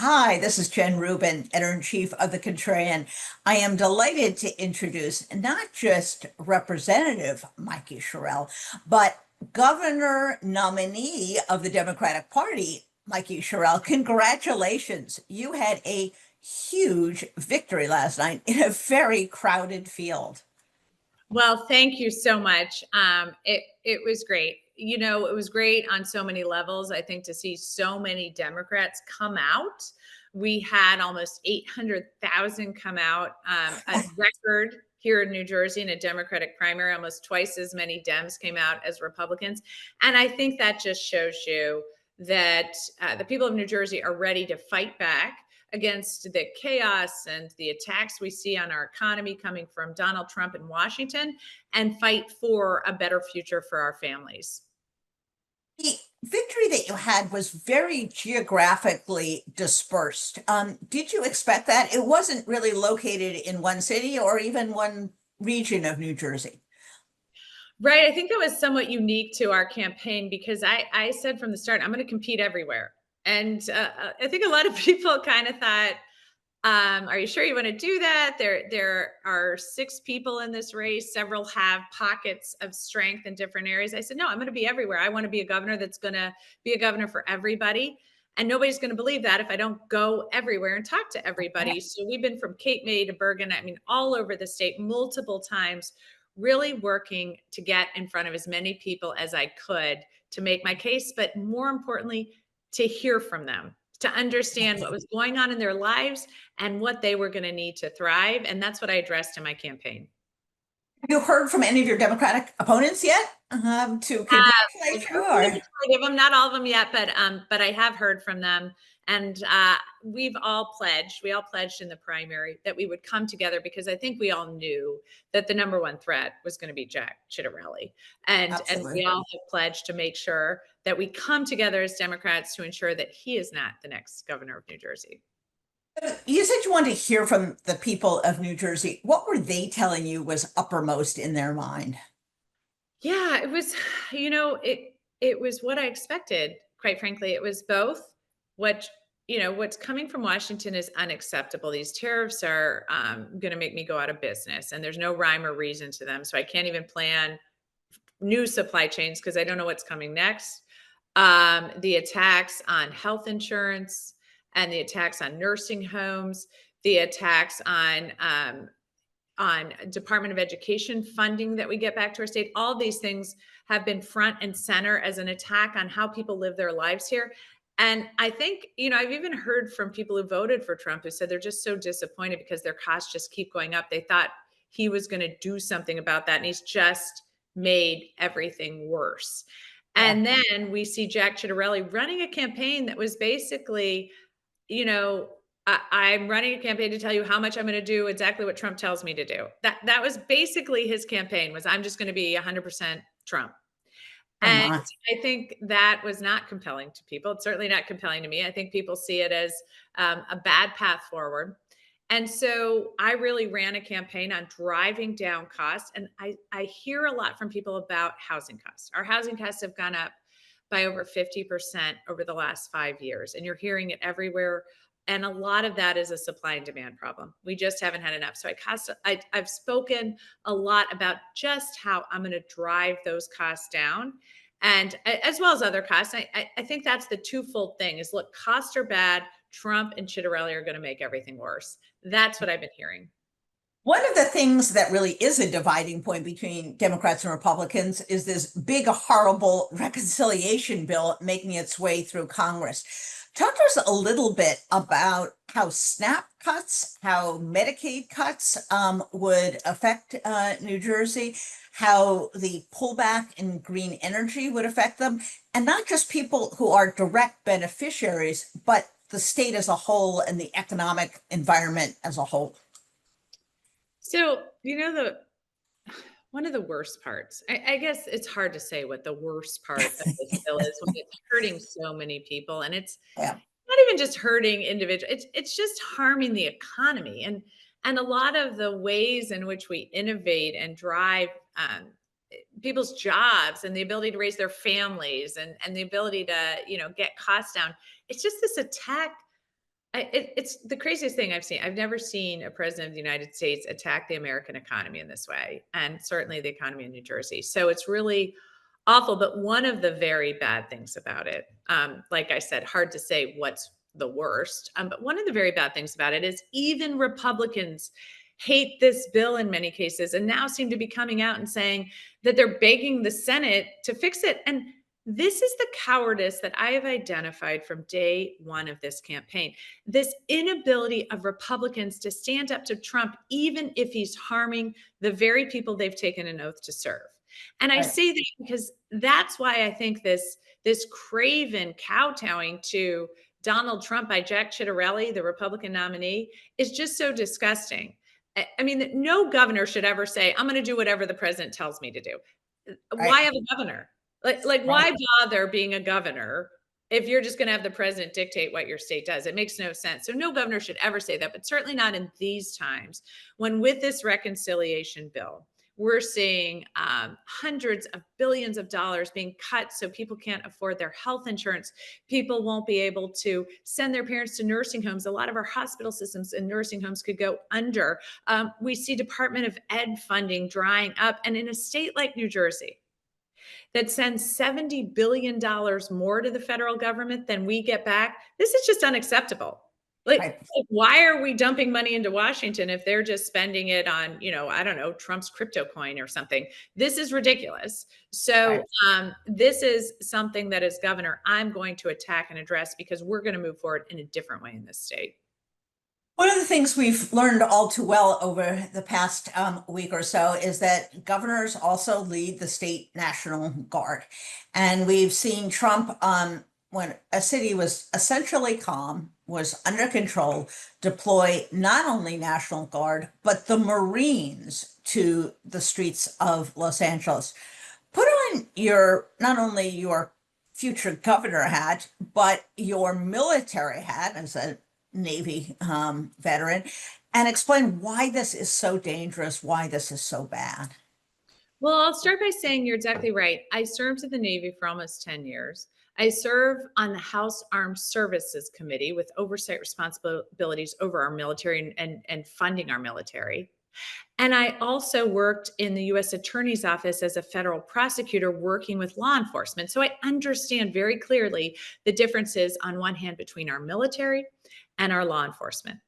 Hi, this is Jen Rubin, editor-in-chief of The Contrarian. I am delighted to introduce not just Representative Mikie Sherrill, but Governor nominee of the Democratic Party, Mikie Sherrill. Congratulations. You had a huge victory last night in a very crowded field. Well, thank you so much. It was great. It was great on so many levels. I think to see so many Democrats come out. We had almost 800,000 come out, a record here in New Jersey in a Democratic primary. Almost twice as many Dems came out as Republicans, and I think that just shows you that the people of New Jersey are ready to fight back against the chaos and the attacks we see on our economy coming from Donald Trump in Washington and fight for a better future for our families. The victory that you had was very geographically dispersed. Did you expect that? It wasn't really located in one city or even one region of New Jersey. Right. I think that was somewhat unique to our campaign because I said from the start, I'm going to compete everywhere. And I think a lot of people kind of thought, are you sure you want to do that? There are six people in this race. Several have pockets of strength in different areas. I said, no, I'm going to be everywhere. I want to be a governor that's going to be a governor for everybody. And nobody's going to believe that if I don't go everywhere and talk to everybody. So we've been from Cape May to Bergen, I mean, all over the state multiple times, really working to get in front of as many people as I could to make my case, but more importantly, to hear from them, to understand what was going on in their lives and what they were going to need to thrive. And that's what I addressed in my campaign. Have you heard from any of your Democratic opponents yet to I've congratulate you? heard from the Or majority of them, not all of them yet, but I have heard from them. And we all pledged in the primary that we would come together because I think we all knew that the number one threat was going to be Jack Ciattarelli. And we absolutely. all have pledged to make sure that we come together as Democrats to ensure that he is not the next governor of New Jersey. You said you wanted to hear from the people of New Jersey. What were they telling you was uppermost in their mind? Yeah, it was, it was what I expected, quite frankly. It was both what, what's coming from Washington is unacceptable. These tariffs are going to make me go out of business, and there's no rhyme or reason to them. So I can't even plan new supply chains because I don't know what's coming next. The attacks on health insurance and the attacks on nursing homes, the attacks on Department of Education funding that we get back to our state. All these things have been front and center as an attack on how people live their lives here. And I think, I've even heard from people who voted for Trump who said they're just so disappointed because their costs just keep going up. They thought he was going to do something about that, and he's just made everything worse. Yeah. And then we see Jack Ciattarelli running a campaign that was basically, you know, I'm running a campaign to tell you how much I'm going to do exactly what Trump tells me to do. That was basically his campaign, was I'm just going to be 100% Trump. Oh And my. I think that was not compelling to people. It's certainly not compelling to me. I think people see it as a bad path forward. And so I really ran a campaign on driving down costs. And I hear a lot from people about housing costs. Our housing costs have gone up by over 50% over the last 5 years. And you're hearing it everywhere. And a lot of that is a supply and demand problem. We just haven't had enough. So I've spoken a lot about just how I'm going to drive those costs down, and as well as other costs. I think that's the twofold thing is, look, costs are bad. Trump and Ciattarelli are going to make everything worse. That's what I've been hearing. One of the things that really is a dividing point between Democrats and Republicans is this big, horrible reconciliation bill making its way through Congress. Talk to us a little bit about how SNAP cuts, how Medicaid cuts would affect New Jersey, how the pullback in green energy would affect them, and not just people who are direct beneficiaries, but the state as a whole and the economic environment as a whole. So, the one of the worst parts, I guess it's hard to say what the worst part of this bill is when it's hurting so many people. And it's Yeah. not even just hurting individuals, it's just harming the economy. And a lot of the ways in which we innovate and drive people's jobs and the ability to raise their families and the ability to, get costs down. It's just this attack It's the craziest thing I've seen. I've never seen a president of the United States attack the American economy in this way, and certainly the economy in New Jersey. So it's really awful. But one of the very bad things about it, like I said, hard to say what's the worst. But one of the very bad things about it is even Republicans hate this bill in many cases, and now seem to be coming out and saying that they're begging the Senate to fix it. And this is the cowardice that I have identified from day one of this campaign. This inability of Republicans to stand up to Trump, even if he's harming the very people they've taken an oath to serve. And I Right. say that because that's why I think this craven kowtowing to Donald Trump by Jack Ciattarelli, the Republican nominee, is just so disgusting. I mean, no governor should ever say, "I'm going to do whatever the president tells me to do." Right. Why have a governor? Like Right. why bother being a governor if you're just going to have the president dictate what your state does? It makes no sense. So no governor should ever say that, but certainly not in these times when with this reconciliation bill, we're seeing hundreds of billions of dollars being cut so people can't afford their health insurance. People won't be able to send their parents to nursing homes. A lot of our hospital systems and nursing homes could go under. We see Department of Ed funding drying up. And in a state like New Jersey, that sends $70 billion more to the federal government than we get back. This is just unacceptable. Like, Right. why are we dumping money into Washington if they're just spending it on, I don't know, Trump's crypto coin or something? This is ridiculous. So, Right. this is something that, as governor, I'm going to attack and address because we're going to move forward in a different way in this state. One of the things we've learned all too well over the past week or so is that governors also lead the state National Guard. And we've seen Trump, when a city was essentially calm, was under control, deploy not only National Guard, but the Marines to the streets of Los Angeles. Put on your, not only your future governor hat, but your military hat as a Navy veteran, and explain why this is so dangerous, why this is so bad. Well, I'll start by saying you're exactly right. I served in the Navy for almost 10 years. I serve on the House Armed Services Committee with oversight responsibilities over our military and funding our military. And I also worked in the US Attorney's Office as a federal prosecutor working with law enforcement. So I understand very clearly the differences on one hand between our military and our law enforcement.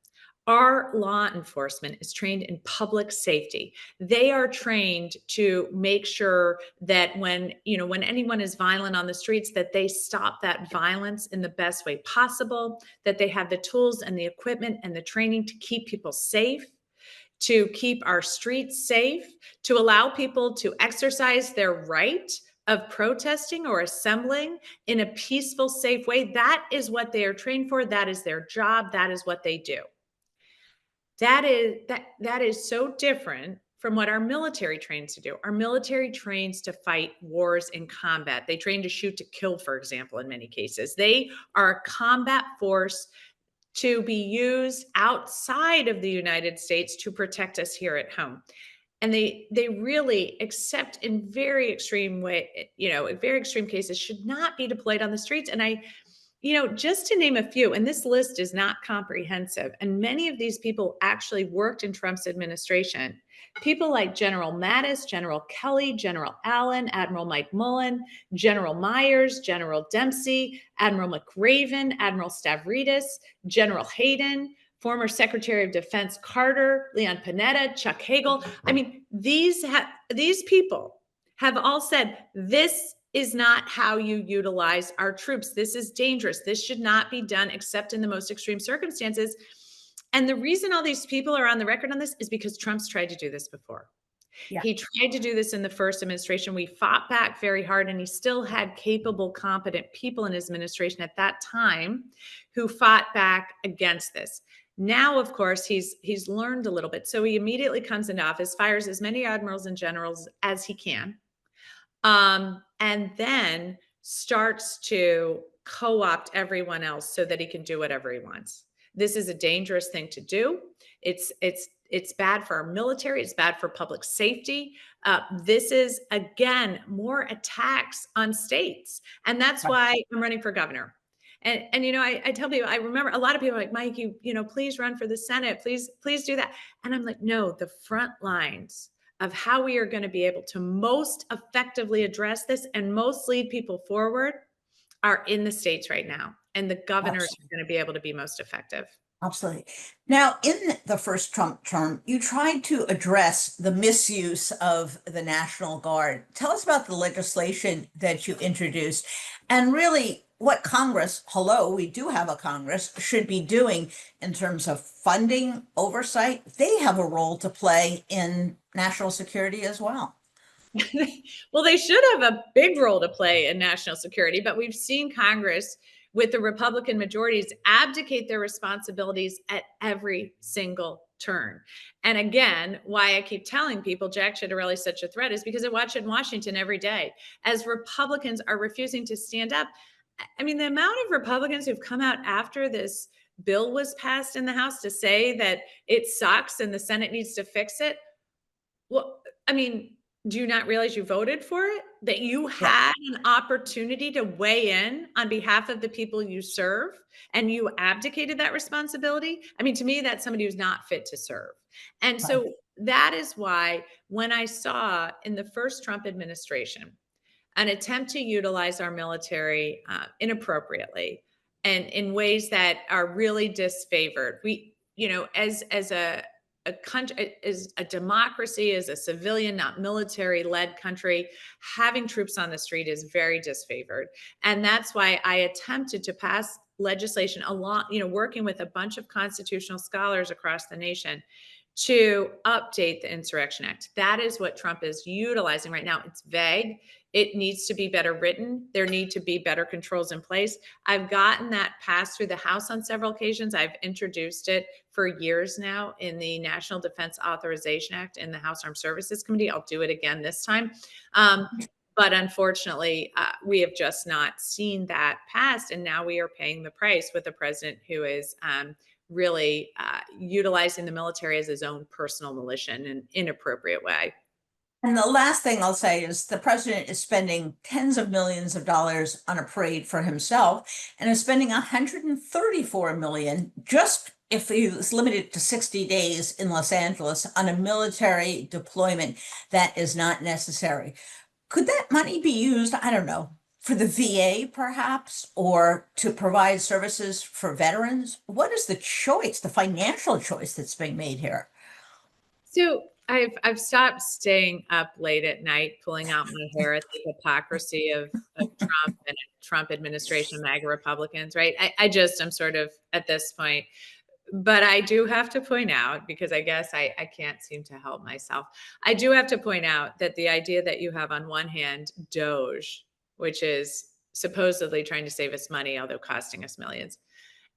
Our law enforcement is trained in public safety. They are trained to make sure that when anyone is violent on the streets, that they stop that violence in the best way possible, that they have the tools and the equipment and the training to keep people safe, to keep our streets safe, to allow people to exercise their right of protesting or assembling in a peaceful, safe way. That is what they are trained for. That is their job. That is what they do. That is so different from what our military trains to do. Our military trains to fight wars in combat. They train to shoot to kill, for example, in many cases. They are a combat force to be used outside of the United States to protect us here at home. And they really, except in very extreme way, in very extreme cases, should not be deployed on the streets. And just to name a few, and this list is not comprehensive, and many of these people actually worked in Trump's administration. People like General Mattis, General Kelly, General Allen, Admiral Mike Mullen, General Myers, General Dempsey, Admiral McRaven, Admiral Stavridis, General Hayden, former Secretary of Defense Carter, Leon Panetta, Chuck Hagel. I mean, these people have all said this is not how you utilize our troops. This is dangerous. This should not be done except in the most extreme circumstances. And the reason all these people are on the record on this is because Trump's tried to do this before. Yeah. He tried to do this in the first administration. We fought back very hard, and he still had capable, competent people in his administration at that time who fought back against this. Now, of course, he's learned a little bit. So he immediately comes into office, fires as many admirals and generals as he can, and then starts to co-opt everyone else so that he can do whatever he wants. This is a dangerous thing to do. It's bad for our military. It's bad for public safety. This is, again, more attacks on states. And that's Right. why I'm running for governor. And I tell people, I remember a lot of people are like, Mike, please run for the Senate, please do that. And I'm like, no, the front lines of how we are going to be able to most effectively address this and most lead people forward are in the states right now. And the governors are going to be able to be most effective. Absolutely. Now, in the first Trump term, you tried to address the misuse of the National Guard. Tell us about the legislation that you introduced and really what Congress, hello, we do have a Congress, should be doing in terms of funding, oversight. They have a role to play in national security as well. Well, they should have a big role to play in national security, but we've seen Congress with the Republican majorities abdicate their responsibilities at every single turn. And again, why I keep telling people Jack Ciattarelli is such a threat is because I watch it in Washington every day as Republicans are refusing to stand up. I mean, the amount of Republicans who've come out after this bill was passed in the House to say that it sucks and the Senate needs to fix it. Well, I mean, do you not realize you voted for it? That you Yeah. had an opportunity to weigh in on behalf of the people you serve and you abdicated that responsibility? I mean, to me, that's somebody who's not fit to serve. And Right. so that is why when I saw in the first Trump administration an attempt to utilize our military inappropriately and in ways that are really disfavored, as a country, as a democracy, as a civilian, not military led country, having troops on the street is very disfavored. And that's why I attempted to pass legislation along, working with a bunch of constitutional scholars across the nation to update the Insurrection Act. That is what Trump is utilizing right now. It's vague. It needs to be better written. There need to be better controls in place. I've gotten that passed through the House on several occasions. I've introduced it for years now in the National Defense Authorization Act in the House Armed Services Committee. I'll do it again this time. But unfortunately, we have just not seen that passed. And now we are paying the price with a president who is really utilizing the military as his own personal militia in an inappropriate way. And the last thing I'll say is the president is spending tens of millions of dollars on a parade for himself and is spending 134 million just if he was limited to 60 days in Los Angeles on a military deployment that is not necessary. Could that money be used, I don't know, for the VA perhaps, or to provide services for veterans? What is the choice, the financial choice that's being made here? So I've stopped staying up late at night, pulling out my hair at the hypocrisy of Trump and Trump administration, MAGA Republicans, right? I'm sort of at this point, but I do have to point out, because I guess I can't seem to help myself. I do have to point out that the idea that you have on one hand, Doge, which is supposedly trying to save us money, although costing us millions.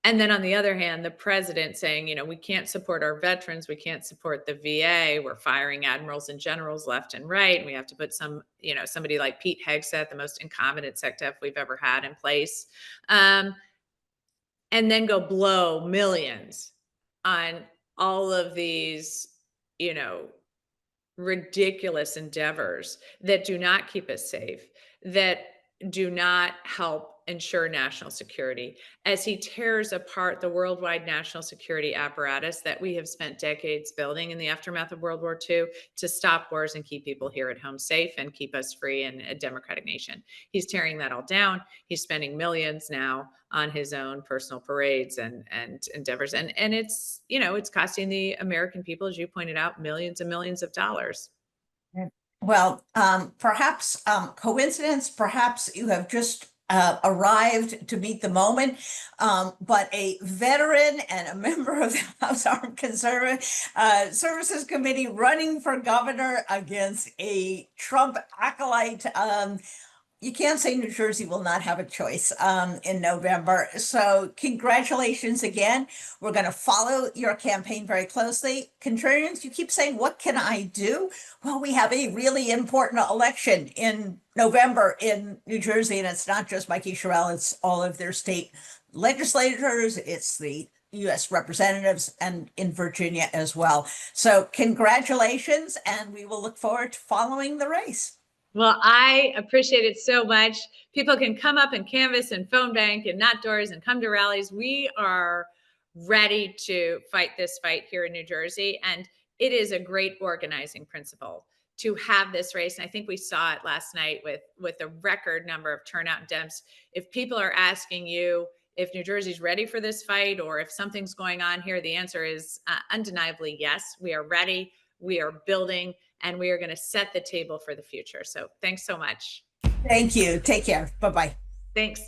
And then on the other hand, the president saying, we can't support our veterans, we can't support the VA, we're firing admirals and generals left and right. And we have to put somebody like Pete Hegseth, the most incompetent SecDef we've ever had in place. And then go blow millions on all of these, ridiculous endeavors that do not keep us safe, that do not help ensure national security, as he tears apart the worldwide national security apparatus that we have spent decades building in the aftermath of World War II to stop wars and keep people here at home safe and keep us free in a democratic nation. He's tearing that all down. He's spending millions now on his own personal parades and endeavors. And it's costing the American people, as you pointed out, millions and millions of dollars. Well, perhaps coincidence, perhaps you have just arrived to meet the moment, but a veteran and a member of the House Armed Services Committee running for governor against a Trump acolyte. You can't say New Jersey will not have a choice in November. So congratulations again. We're going to follow your campaign very closely. Contrarians, you keep saying, what can I do? Well, we have a really important election in November in New Jersey, and it's not just Mikie Sherrill, it's all of their state legislators, it's the U.S. representatives, and in Virginia as well. So congratulations, and we will look forward to following the race. Well, I appreciate it so much. People can come up and canvass and phone bank and knock doors and come to rallies. We are ready to fight this fight here in New Jersey. And it is a great organizing principle to have this race. And I think we saw it last night with a record number of turnout in Dems. If people are asking you if New Jersey's ready for this fight or if something's going on here, the answer is undeniably yes. We are ready. We are building, and we are going to set the table for the future. So thanks so much. Thank you. Take care. Bye-bye. Thanks.